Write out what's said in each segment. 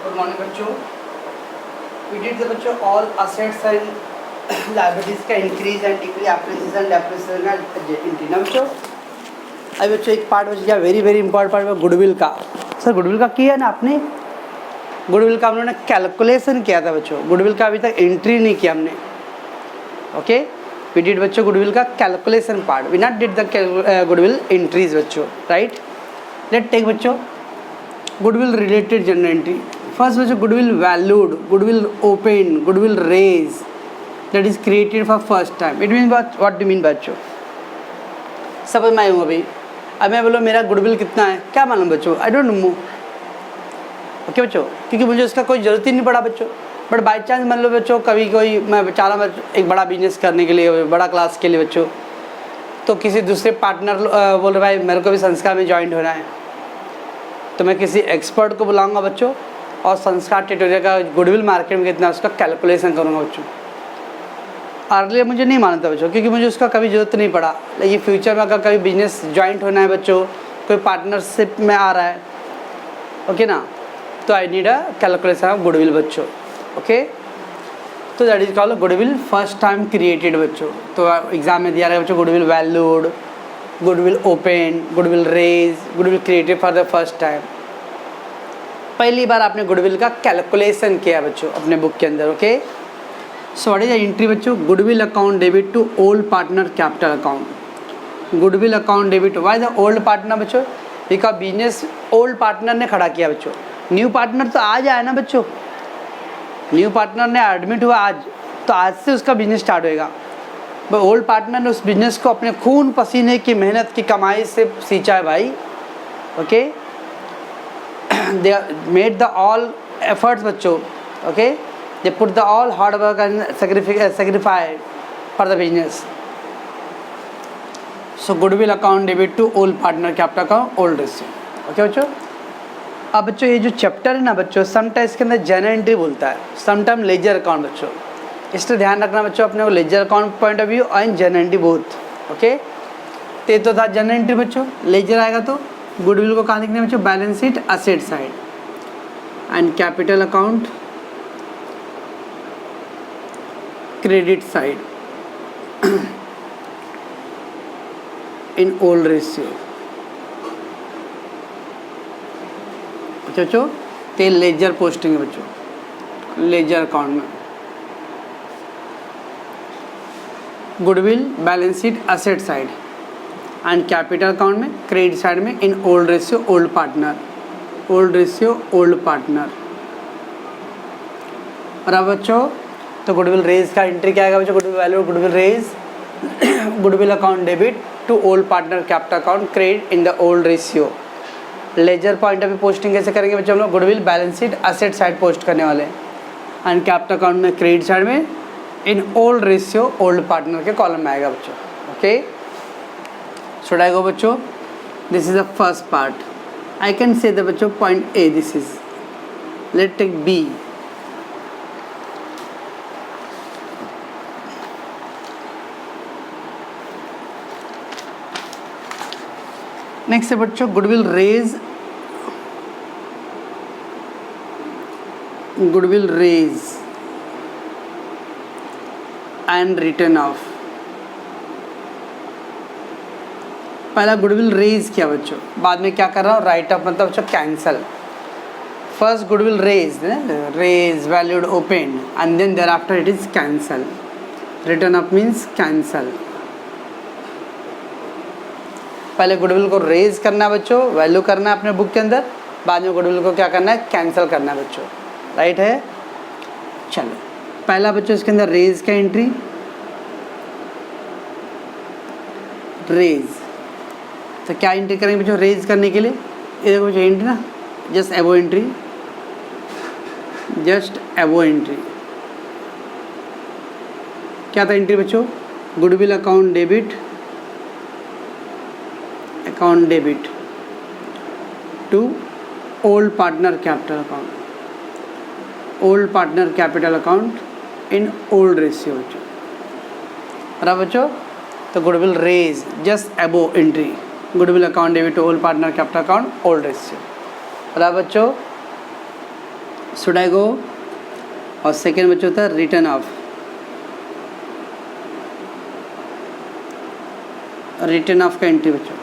Good morning बच्चों। We did the बच्चों all assets and liabilities का increase and decrease appreciation depreciation का entry ना बच्चों। अभी बच्चों एक पार्ट बच गया, वेरी वेरी इंपॉर्टेंट पार्ट है गुडविल का। सर गुडविल का किया ना आपने? गुडविल का हम लोगों ने कैलकुलेशन किया था बच्चों, गुडविल का अभी तक एंट्री नहीं किया हमने। ओके, वी डिड बच्चों गुडविल का calculation part, we not did the goodwill entries बच्चों, राइट। लेट टेक बच्चों goodwill related journal entry. First बच्चों goodwill valued, goodwill open, goodwill raise that is created for first time. It mean what do mean बच्चों? समझ में आया हूँ अभी? अब मैं बोलो मेरा गुडविल कितना है, क्या मालूम बच्चों? I don't know. ओके बच्चों, क्योंकि मुझे उसका कोई ज़रूरत ही नहीं पड़ा बच्चों। बट बाई चांस मान लो बच्चों कभी कोई मैं चाह रहा एक बड़ा बिजनेस करने के लिए, बड़ा क्लास के लिए बच्चों, तो किसी दूसरे पार्टनर बोल रहे भाई मेरे को भी संस्कार में ज्वाइन होना है, तो मैं किसी एक्सपर्ट को बुलाऊंगा बच्चों और संस्कार ट्यूटोरियल का गुडविल मार्केट में कितना उसका कैलकुलेशन करूंगा बच्चों। अर्लियर मुझे नहीं माना था बच्चों, क्योंकि मुझे उसका कभी ज़रूरत नहीं पड़ा। लेकिन फ्यूचर में अगर कभी बिजनेस ज्वाइंट होना है बच्चों, कोई पार्टनरशिप में आ रहा है, ओके ना, तो I need a calculation of goodwill बच्चों। ओके, तो that is called goodwill first time created बच्चों। तो एग्जाम में दिया रहा है बच्चों goodwill valued, goodwill open, goodwill raise, goodwill created for the first time. पहली बार आपने गुडविल का कैलकुलेशन किया बच्चों अपने बुक के अंदर। Okay, so what is the entry बच्चों? Goodwill account debit to old partner capital account. Goodwill account debit, why the old partner बच्चों? बिकॉज बिजनेस ओल्ड पार्टनर ने खड़ा किया बच्चों। न्यू पार्टनर तो आज आया ना बच्चों, न्यू पार्टनर ने एडमिट हुआ आज, तो आज से उसका बिजनेस स्टार्ट होएगा। बट ओल्ड पार्टनर ने उस बिजनेस को अपने खून पसीने की मेहनत की कमाई से सींचा है भाई। Okay, they made the all efforts बच्चों। Okay, they put the all hard work and sacrifice for the business. So goodwill account debit to old partner capital account old ratio. Okay बच्चों, अब बच्चों ये जो चैप्टर है ना बच्चों, sometime इसके अंदर जनरल एंट्री बोलता है, समटाइम लेजर अकाउंट बच्चों। इसलिए ध्यान रखना बच्चों अपने को ledger account point of view and general entry both. Okay, तो था जनरल एंट्री बच्चों। लेजर आएगा तो गुडविल को कहाँ लिखना है बच्चों? Balance sheet asset side, and capital account credit side in old ratio. अच्छा बच्चों, तो लेजर पोस्टिंग है बच्चों लेजर अकाउंट में। Goodwill balance sheet asset side and capital account में क्रेडिट साइड में in old ratio old partner, old ratio old partner. और अब बच्चों तो गुडविल रेज का एंट्री क्या आएगा बच्चों? Goodwill value, goodwill raise, goodwill account debit to old partner capital account credit in the old ratio. Ledger point of view posting कैसे करेंगे बच्चों हम लोग? Goodwill balance sheet asset side post करने वाले हैं, एंड कैपिटल अकाउंट में credit side में in old ratio old partner के कॉलम में आएगा बच्चों। ओके, शुड आई गो बच्चों? This is the first part. I can से द बच्चों point A, this is, let take B. Next है बच्चों goodwill raise, goodwill raise and written off. पहला गुडविल रेज किया बच्चों, बाद में क्या कर रहा हूँ? राइट ऑफ मतलब बच्चों cancel. First goodwill raise, raise valued open and then thereafter it is cancel. Written off means cancel. पहले गुडविल को रेज करना है बच्चों, वैल्यू करना है अपने बुक के अंदर, बाद में गुडविल को क्या करना है? कैंसिल करना है बच्चों, राइट है। चलो पहला बच्चों इसके अंदर रेज का एंट्री, रेज। तो क्या एंट्री करेंगे बच्चों रेज करने के लिए? ये देखो बच्चों एंट्री ना, जस्ट एबो एंट्री, जस्ट एबो एंट्री। क्या था एंट्री बच्चों? Goodwill account debit, account debit to old partner capital account, old partner capital account in old ratio बच्चों। और बच्चों तो goodwill raise just above entry, goodwill account debit to old partner capital account old ratio. और बच्चों should I गो, और second बच्चों होता है रिटर्न ऑफ, रिटर्न ऑफ का एंट्री बच्चों।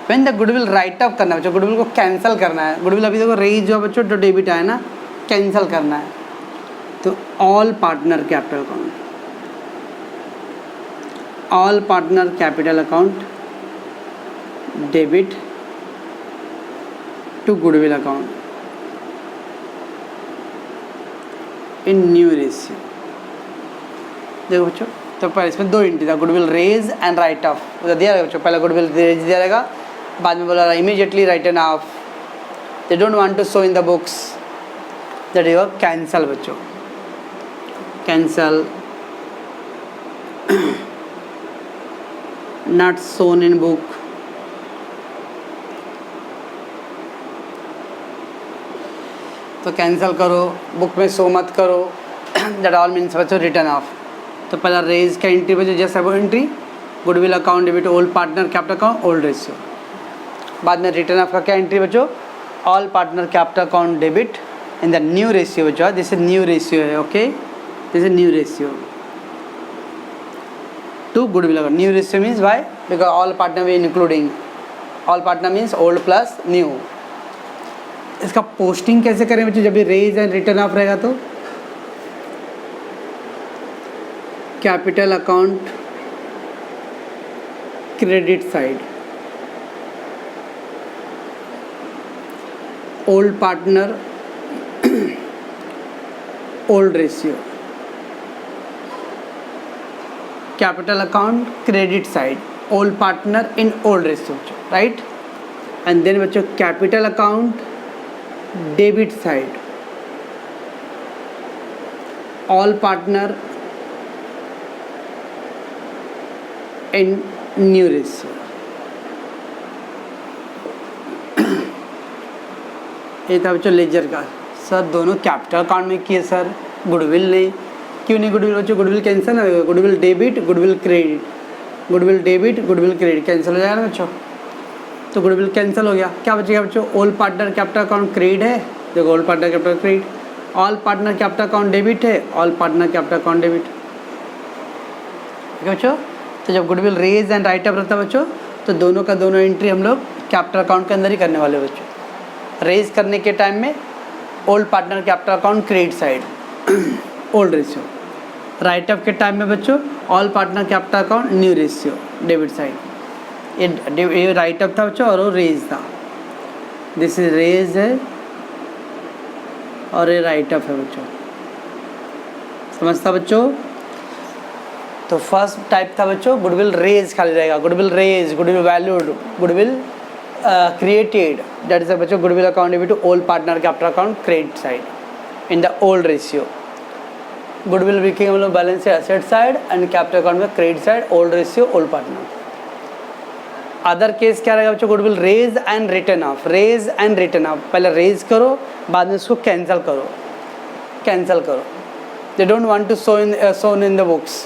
When the goodwill right off करना है बच्चों, गुडविल को कैंसिल करना है। गुडविल अभी देखो रेज जो बच्चों जो डेबिट आया ना, कैंसिल करना है, तो all partner capital account, all partner capital account debit to goodwill account in new ratio. देखो बच्चों, तो पहले इसमें दो एंट्री था, goodwill raise and write off दिया रहेगा बच्चों। पहले गुडविल रेज दिया रहेगा, बाद में बोला immediately written off, they don't want to show in the books, that is cancel बच्चों, cancel, not shown in book, तो कैंसिल करो, बुक में शो मत करो, दैट ऑल मीन्स बच्चों रिटर्न ऑफ। तो पहला रेज का एंट्री बच्चों जैसा वो entry, goodwill account debit old partner capital account old ratio. बाद में रिटर्न ऑफ का क्या एंट्री बच्चों, all partner capital account debit in the new ratio बच्चों, दिस इज न्यू रेशियो है, okay, this is new ratio to goodwill account. New ratio means why, because all partner we including, all partner means old plus new. इसका posting कैसे करें बच्चों, जब भी raise and written off रहेगा तो capital account credit side, old partner old ratio, capital account credit side, old partner in old ratio, right. And then बच्चों capital account debit side, all partner in new ratio. ये था बच्चों laser का। Sir दोनों capital account में किए sir, goodwill नहीं, क्यों नहीं गुडविल बच्चों, गुडविल कैंसिल ना, goodwill debit goodwill credit, goodwill debit goodwill credit cancel हो जाएगा ना बच्चों, तो गुडविल कैंसिल हो गया। क्या बचेगा बच्चों, old partner capital account credit है, देखो old partner capital credit, all partner capital account debit है, all partner capital account debit, ठीक है बच्चों। तो जब goodwill raise and write up रहता है बच्चों, तो दोनों का दोनों एंट्री हम लोग कैपिटल अकाउंट के अंदर ही करने वाले बच्चों। रेज करने के टाइम में old partner capital account credit side old ratio, right up के टाइम में बच्चों all partner capital account new ratio debit side. ये राइट अप था बच्चों और वो रेज था, दिस इज रेज है और ये राइट अप है बच्चों, समझता बच्चों। तो फर्स्ट टाइप था बच्चों गुडविल रेज खाली रहेगा, goodwill raise, goodwill valued, goodwill created, that is बच्चों goodwill account debit to old partner capital account credit side in the old ratio. Goodwill लिखेंगे हम लोग बैलेंस से asset side and capital account में credit side, old ratio old partner. Other case क्या रहेगा बच्चों, goodwill raise and written off, raise and written off, पहले raise करो बाद में उसको कैंसिल करो, कैंसिल करो, दे don't want to show in the books,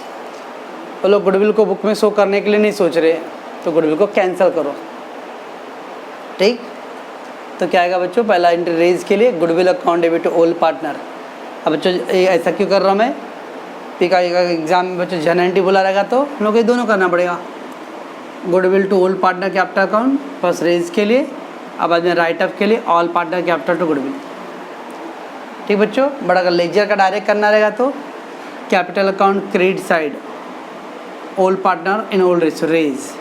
वो लोग गुडविल को बुक में शो करने के लिए नहीं सोच रहे, तो गुडविल को कैंसिल करो, ठीक। तो क्या आएगा बच्चों, पहला एंट्री रेज के लिए goodwill account debit to old partner. अब बच्चों ऐसा क्यों कर रहा हूँ मैं, पीका एग्जाम में बच्चों जन एंट्री बोला रहेगा तो हम लोग ये दोनों करना पड़ेगा, goodwill to old partner capital account first raise के लिए, अब बाद में राइट अप के लिए all partner capital to goodwill, ठीक बच्चों। बड़ा अगर लेजर का डायरेक्ट करना रहेगा तो capital account credit side old partner in old ratio raise,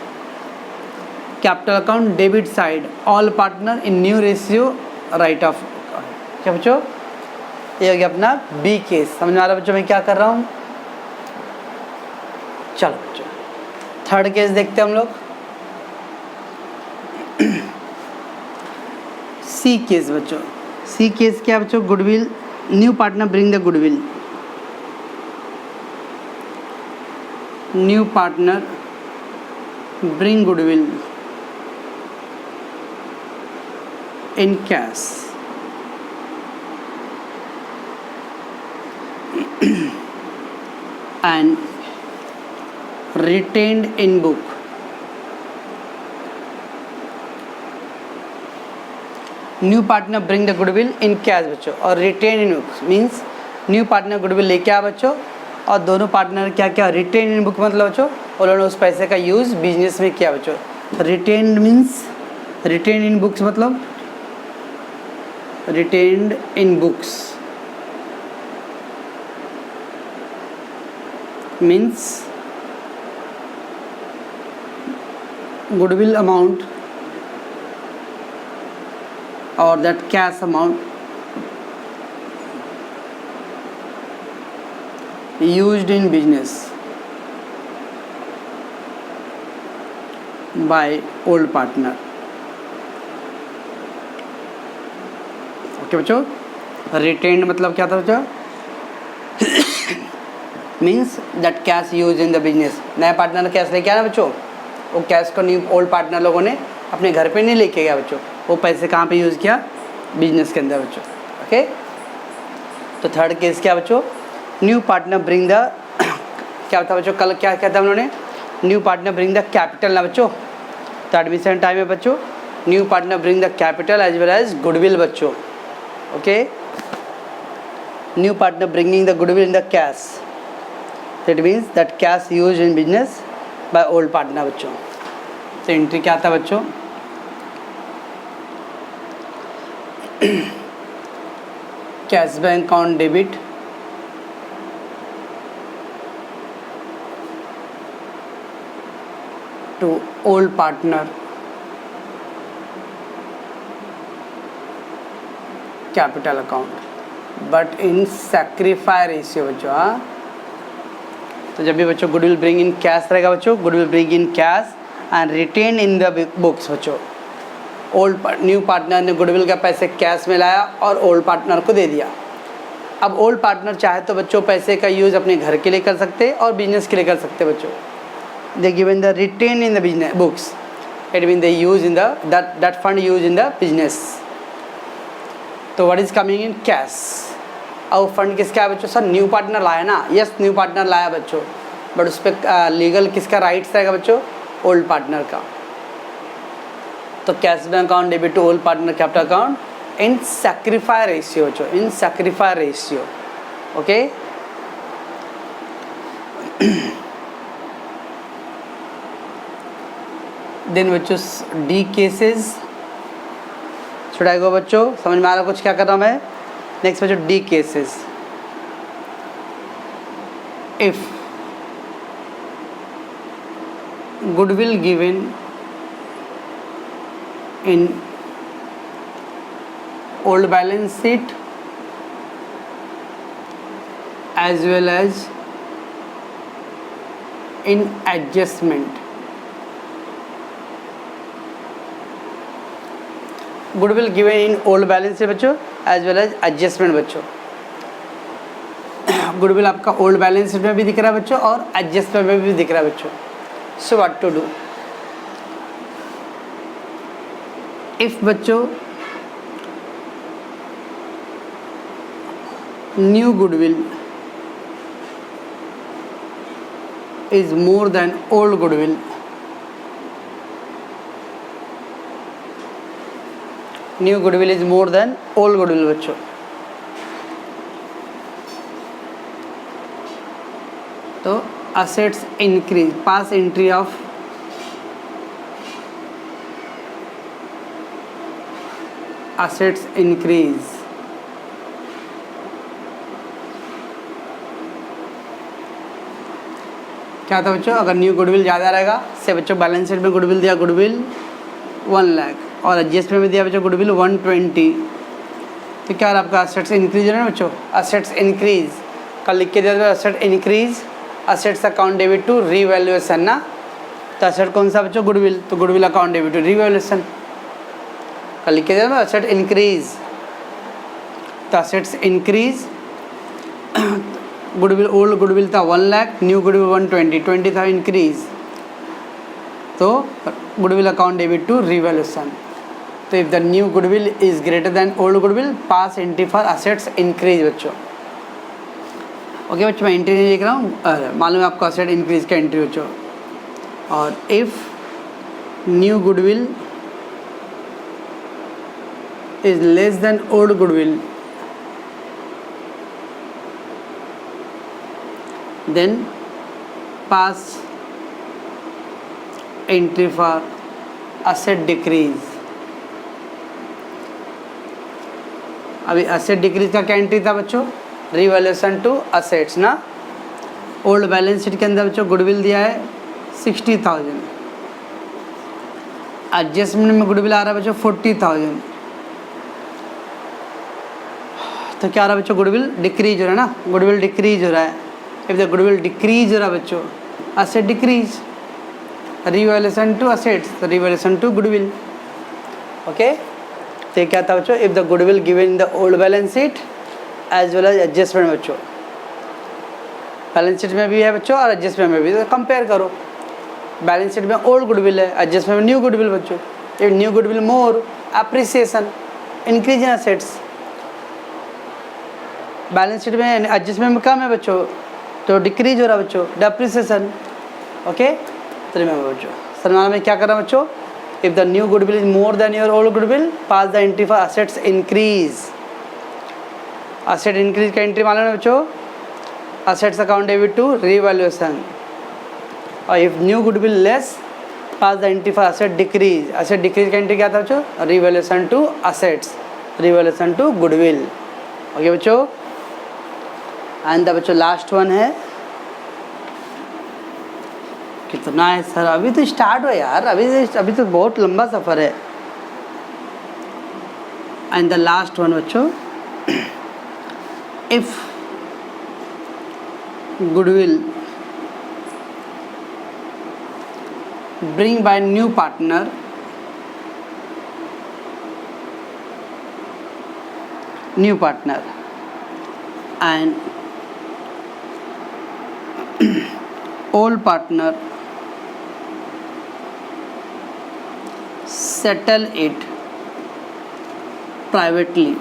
capital account debit side all partner in new ratio write off. क्या बच्चों, ये हो गया अपना बी केस, समझ में आ रहा है बच्चों मैं क्या कर रहा हूँ। चलो बच्चों थर्ड केस देखते हैं हम लोग, सी केस बच्चों। सी केस क्या बच्चों, goodwill new partner bring the goodwill, new partner bring goodwill in cash and retained in book new partner bring the goodwill in cash बच्चों, और retain in books means new partner goodwill लेके आया बच्चों, और दोनों partner क्या क्या retain in book मतलब बच्चों उन्होंने उस पैसे का यूज़ बिजनेस में किया बच्चों। Retain means retain in books मतलब retained in books means goodwill amount or that cash amount used in business by old partner। Okay बच्चों, रिटेन्ड मतलब क्या था बच्चों means that cash use in the business. नया पार्टनर ने cash लेके आया बच्चों, वो कैश को न्यू ओल्ड पार्टनर लोगों ने अपने घर पे नहीं लेके गया बच्चों, वो पैसे कहाँ पे यूज़ किया, बिजनेस के अंदर बच्चों। ओके, तो थर्ड केस क्या बच्चों, न्यू पार्टनर ब्रिंग द क्या था बच्चों, कल क्या कहता है उन्होंने, new partner bring the capital ना बच्चों। तो एडमिशन टाइम है बच्चों, new partner bring the capital as well as goodwill बच्चों। Okay, new partner bringing the goodwill in the cash, that means that cash use in business by old partner बच्चों। तो entry क्या था बच्चों, cash bank account debit to old partner capital account but in sacrifice ratio बच्चों। हाँ, तो जब भी बच्चों गुडविल ब्रिंग इन कैश रहेगा बच्चों, goodwill bring in cash and retain in the books बच्चों। न्यू पार्टनर ने गुडविल का पैसे कैश में लाया और ओल्ड पार्टनर को दे दिया। अब ओल्ड पार्टनर चाहे तो बच्चों पैसे का यूज़ अपने घर के लिए कर सकते और बिजनेस के लिए कर सकते बच्चों। They given the retain in the business books, it mean they use in the that fund use in the business. तो what is coming in cash, और फंड किसका है बच्चों, सर न्यू पार्टनर लाया ना, यस न्यू पार्टनर लाया बच्चों, but उस पर लीगल किसका राइट्स रहेगा बच्चों, ओल्ड पार्टनर का। तो cash bank account debit to old partner capital account in sacrifice ratio बच्चों, in sacrifice ratio. Okay, then बच्चों डी केसेस छुड़ाएगा बच्चों, समझ में आ रहा कुछ क्या कर रहा हूँ मैं। नेक्स्ट बच्चों the cases, if goodwill given in old balance sheet as well as in adjustment, goodwill given in old balance sheet बच्चों as well as adjustment बच्चों। गुडविल आपका ओल्ड बैलेंस शीट में भी दिख रहा है बच्चों और एडजस्टमेंट में भी दिख रहा है बच्चों। So what to do, if बच्चों new goodwill is more than old goodwill, new goodwill is more than old goodwill बच्चों। तो assets increase, pass entry of assets increase, क्या था बच्चों, अगर न्यू गुडविल ज़्यादा रहेगा से बच्चों बैलेंस शीट में गुडविल दिया गुडविल 1 लाख और एडजस्टमेंट में दिया बच्चों गुडविल 120, तो क्या आपका असेट्स इंक्रीज है ना बच्चों, असेट्स इंक्रीज कल लिख के दिया asset increase, assets account debit to revaluation ना। तो असेट कौन सा बच्चों, गुडविल, तो goodwill account debit to revaluation कल लिख के दिया असेट इंक्रीज, तो assets increase. Goodwill old goodwill था 1 लाख, न्यू गुडविल 120, 20 था इंक्रीज, तो goodwill account debit to revaluation. तो if the new goodwill is greater than old goodwill pass entry for assets increase बच्चों। ओके बच्चों, मैं एंट्री नहीं लिख रहा हूँ, मालूम है आपको असेट इंक्रीज का एंट्री बच्चों। और if new goodwill is less than old goodwill, then pass entry for asset decrease. अभी asset decrease का क्या एंट्री था बच्चों? रिवैल्यूएशन टू असेट्स ना. ओल्ड बैलेंस शीट के अंदर बच्चों गुडविल दिया है 60,000. एडजस्टमेंट में गुडविल आ रहा है बच्चों 40,000. तो क्या आ रहा है बच्चों? गुडविल डिक्रीज हो रहा है ना. गुडविल डिक्रीज हो रहा है. इफ द गुडविल डिक्रीज हो रहा है बच्चों, asset decrease, revaluation to assets, revaluation to goodwill. Okay, तो क्या था बच्चों? If the goodwill given in the old balance sheet as well as adjustment. बच्चों बैलेंस शीट में भी है बच्चों और एडजस्टमेंट में भी, तो कंपेयर करो. बैलेंस शीट में ओल्ड गुडविल है, एडजस्टमेंट में न्यू गुडविल. बच्चों if new goodwill more appreciation, increase in assets. Balance sheet में एडजस्टमेंट में कम है बच्चों, तो डिक्रीज हो रहा है बच्चों, डेप्रिसिएशन. ओके, तो रिमेंबर बच्चों सरनामा में क्या कर रहा है बच्चों? If the new goodwill is more than your old goodwill, pass the entry for assets increase. Asset increase का एंट्री मालूम है बच्चों? Assets account debit to revaluation. और if new goodwill less, pass the entry for asset decrease. Asset decrease का entry क्या था बच्चों? Revaluation to assets, revaluation to goodwill. Okay बच्चों, एंड द बच्चों लास्ट वन है. कितना है सर? अभी तो स्टार्ट हो यार, अभी तो बहुत लंबा सफ़र है. एंड द लास्ट वन बच्चों, if goodwill bring by new partner and old partner settle it privately.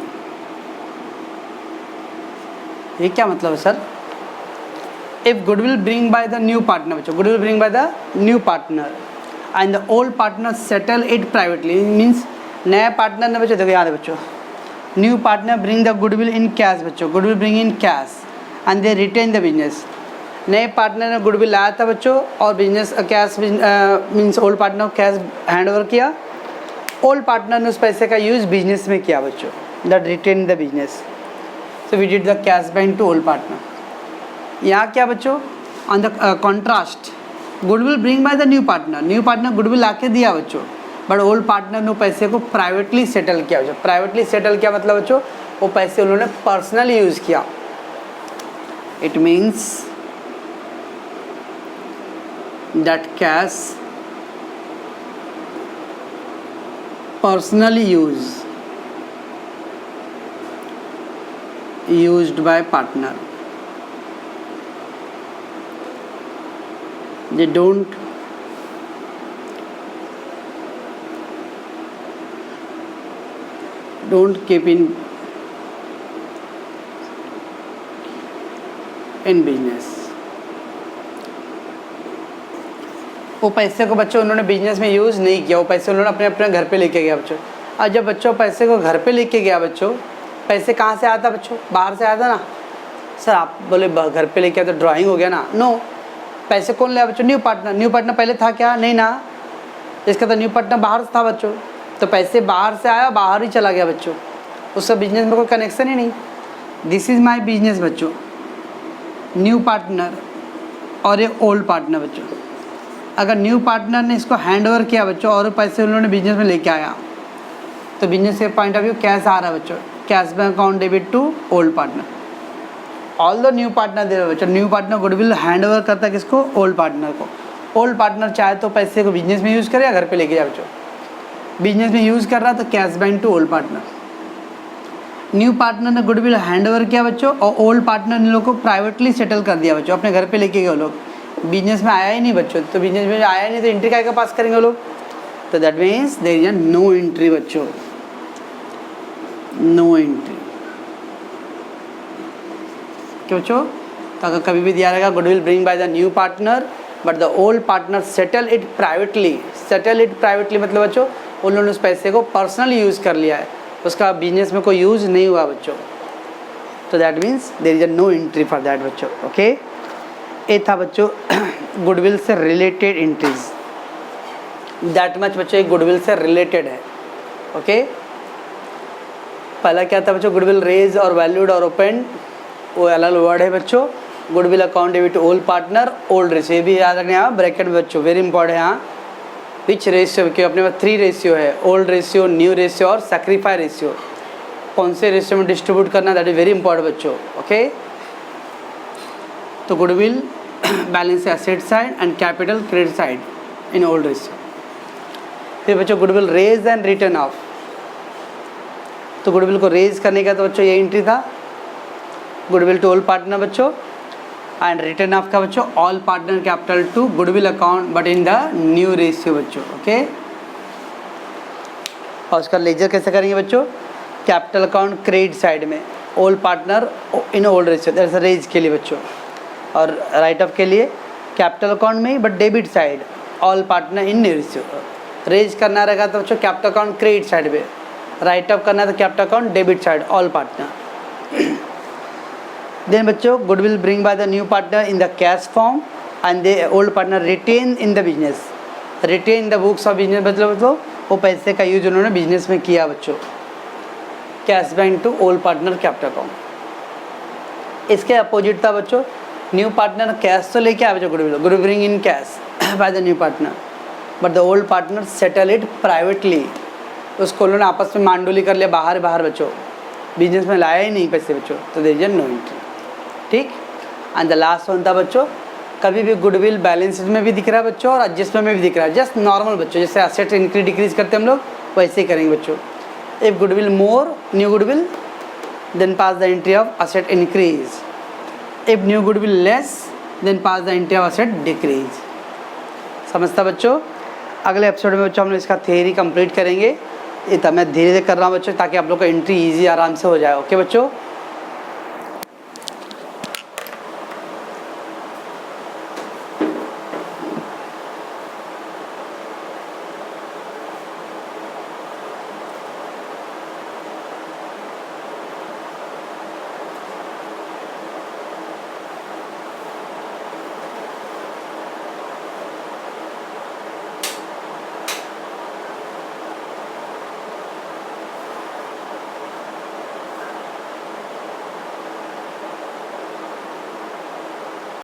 ये क्या मतलब है sir? If goodwill bring by the new partner, बच्चों goodwill bring by the new partner and the old partner settle it privately, means नया partner ने बच्चों देखो याद है बच्चों, new partner bring the goodwill in cash. बच्चों goodwill bring in cash and they retain the business. नए partner ने गुडविल लाया था बच्चों और business cash means old partner को कैश हैंड ओवर किया. ओल्ड पार्टनर ने उस पैसे का यूज़ बिजनेस में किया बच्चों, that retain the business. So we did the cash bank to old partner. यहाँ क्या बच्चों? On the contrast goodwill bring by the new partner goodwill ला के दिया बच्चों, बट ओल्ड पार्टनर ने पैसे को प्राइवेटली सेटल किया बच्चों. प्राइवेटली सेटल किया मतलब बच्चों वो पैसे उन्होंने पर्सनली यूज़ किया. It means that cash personally used by partner. They don't keep in business. वो पैसे को बच्चों उन्होंने बिजनेस में यूज़ नहीं किया, वो पैसे उन्होंने अपने अपने घर पे लेके गया बच्चों. और जब बच्चों पैसे को घर पे लेके गया बच्चों, पैसे कहाँ से आता बच्चों? बाहर से आता ना. सर आप बोले घर पे लेके आया तो ड्राइंग हो गया ना. नो, पैसे कौन लाया बच्चों? न्यू पार्टनर पहले था क्या? नहीं ना. इसका तो न्यू पार्टनर बाहर से था बच्चों, तो पैसे बाहर से आया, बाहर ही चला गया बच्चों, उसका बिजनेस में कोई कनेक्शन ही नहीं. दिस इज़ माई बिजनेस बच्चों. न्यू पार्टनर और ये ओल्ड पार्टनर बच्चों, अगर न्यू पार्टनर ने इसको हैंड ओवर किया बच्चों और पैसे उन्होंने बिजनेस में लेके आया, तो बिजनेस के पॉइंट ऑफ व्यू कैश आ रहा है बच्चों, cash bank account debit to old partner. All the new partner they बच्चों, new partner goodwill hand over करता है किसको? ओल्ड पार्टनर को. ओल्ड पार्टनर चाहे तो पैसे को बिजनेस में यूज़ करे या घर पे लेके जाए बच्चों. बिजनेस में यूज़ कर रहा तो cash bank to old partner. New partner ने गुडविल हैंड ओवर किया बच्चों और ओल्ड पार्टनर ने लोग को प्राइवेटली सेटल कर दिया बच्चों, अपने घर पे लेके गए लोग. बिजनेस में आया ही नहीं बच्चों, तो बिजनेस में आया ही नहीं तो एंट्री क्या पास करेंगे वो लोग? तो that means there is no entry बच्चों, नो एंट्री. क्यों बच्चों? तो अगर कभी भी दिया रहेगा goodwill bring by the new partner but the old partner settle it privately. Settle it privately मतलब बच्चों उन लोगों ने उस पैसे को पर्सनली यूज़ कर लिया है, उसका बिजनेस में कोई यूज़ नहीं हुआ बच्चों, तो that means there is no entry for that बच्चों। ओके, ये था बच्चों गुडविल से रिलेटेड एंट्रीज, दैट मच बच्चों एक गुडविल से रिलेटेड है। ओके, पहला क्या था बच्चों, गुडविल रेज और वैल्यूड और ओपन, वो अलग वर्ड है बच्चों। Goodwill account debit to old partner, old ratio, ये भी याद रखना यहाँ ब्रैकेट में बच्चों, वेरी इंपॉर्टेंट है यहाँ। विच रेशियो, क्योंकि अपने पास 3 रेशियो है, ओल्ड रेशियो, न्यू रेशियो और सैक्रिफाई रेशियो। कौन से रेशियो में डिस्ट्रीब्यूट करना, दैट इज वेरी इंपॉर्टेंट बच्चों। ओके, तो goodwill balance asset side and capital credit side in old ratio. फिर बच्चों goodwill raise and written off, तो गुडविल को रेज करने का तो बच्चों ये एंट्री था, गुडविल टू ओल्ड पार्टनर बच्चों, एंड रिटर्न ऑफ का बच्चों all partner capital to goodwill account but in the new ratio बच्चों। ओके, और उसका लेजर कैसे करेंगे बच्चों, कैपिटल अकाउंट क्रेडिट साइड में, old partner in old ratio, that's raise के लिए बच्चों, और राइट ऑफ के लिए कैपिटल अकाउंट में ही but debit side, all partner in new ratio. Raise करना रहेगा तो बच्चों कैपिटल अकाउंट क्रेडिट साइड पे, राइट ऑफ करना है तो capital account debit side, all partner. Then बच्चों goodwill bring by the new partner in the cash form and the old partner retain in the business, retain in the books of business, मतलब वो पैसे का use उन्होंने business में किया बच्चों, cash bank to old partner capital account. इसके opposite था बच्चों, न्यू पार्टनर कैश तो लेके आया बच्चों, goodwill bring in cash by the new partner but the old partner settle it privately, उसको उन्होंने आपस में मांडोली कर लिया, बाहर बच्चों, बिजनेस में लाया ही नहीं पैसे बच्चों, तो देयर इज नो एंट्री। ठीक, एंड द लास्ट वन था बच्चों, कभी भी गुडविल बैलेंस शीट में भी दिख रहा है बच्चों और एडजस्टमेंट में भी दिख रहा है, जस्ट नॉर्मल बच्चों, जैसे एसेट इंक्रीज डिक्रीज करते हैं हम लोग वैसे ही करेंगे बच्चों। If goodwill more new goodwill then pass the entry of asset increase, if new goodwill less then pass the entry of asset decrease. समझता बच्चों, अगले एपिसोड में बच्चों हम लोग इसका थियरी कंप्लीट करेंगे। ये तो मैं धीरे धीरे कर रहा हूँ बच्चों, ताकि आप लोग का एंट्री ईजी आराम से हो जाए। ओके बच्चों।